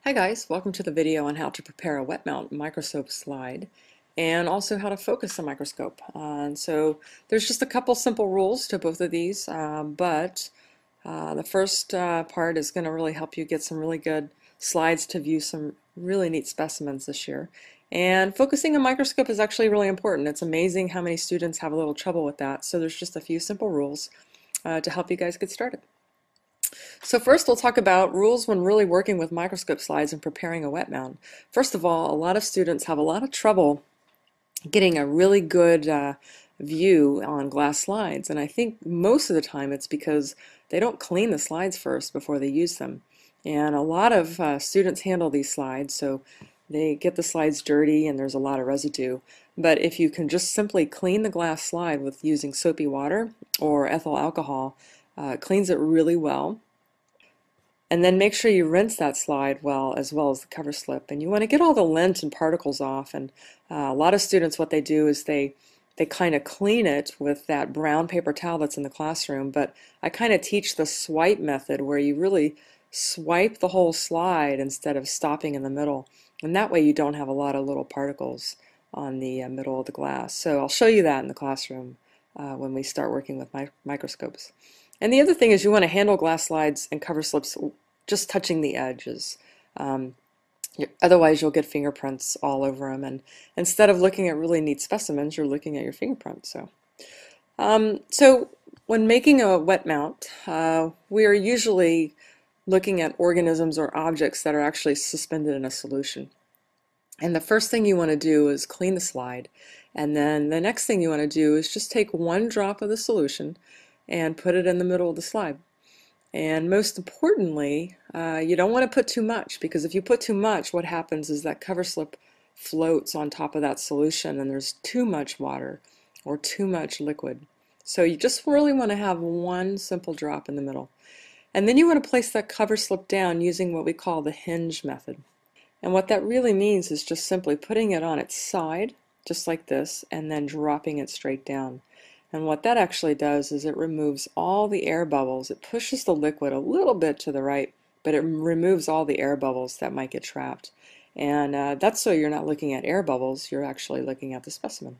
Hi guys, welcome to the video on how to prepare a wet mount microscope slide and also how to focus a microscope. So there's just a couple simple rules to both of these, but the first part is going to really help you get some really good slides to view some really neat specimens this year. And focusing a microscope is actually really important. It's amazing how many students have a little trouble with that. So there's just a few simple rules to help you guys get started. So first we'll talk about rules when really working with microscope slides and preparing a wet mount. First of all, a lot of students have a lot of trouble getting a really good view on glass slides, and I think most of the time it's because they don't clean the slides first before they use them. And a lot of students handle these slides, so they get the slides dirty and there's a lot of residue. But if you can just simply clean the glass slide with using soapy water or ethyl alcohol, it cleans it really well. And then make sure you rinse that slide well as the cover slip. And you want to get all the lint and particles off. And a lot of students, what they do is they kind of clean it with that brown paper towel that's in the classroom. But I kind of teach the swipe method where you really swipe the whole slide instead of stopping in the middle. And that way you don't have a lot of little particles on the middle of the glass. So I'll show you that in the classroom when we start working with microscopes. And the other thing is you want to handle glass slides and cover slips just touching the edges. Otherwise you'll get fingerprints all over them, and instead of looking at really neat specimens, you're looking at your fingerprints. So when making a wet mount, we are usually looking at organisms or objects that are actually suspended in a solution. And the first thing you want to do is clean the slide, and then the next thing you want to do is just take one drop of the solution and put it in the middle of the slide. And most importantly, you don't want to put too much, because if you put too much, what happens is that cover slip floats on top of that solution and there's too much water or too much liquid. So you just really want to have one simple drop in the middle. And then you want to place that cover slip down using what we call the hinge method. And what that really means is just simply putting it on its side, just like this, and then dropping it straight down. And what that actually does is it removes all the air bubbles. It pushes the liquid a little bit to the right, but it removes all the air bubbles that might get trapped. And that's so you're not looking at air bubbles, you're actually looking at the specimen.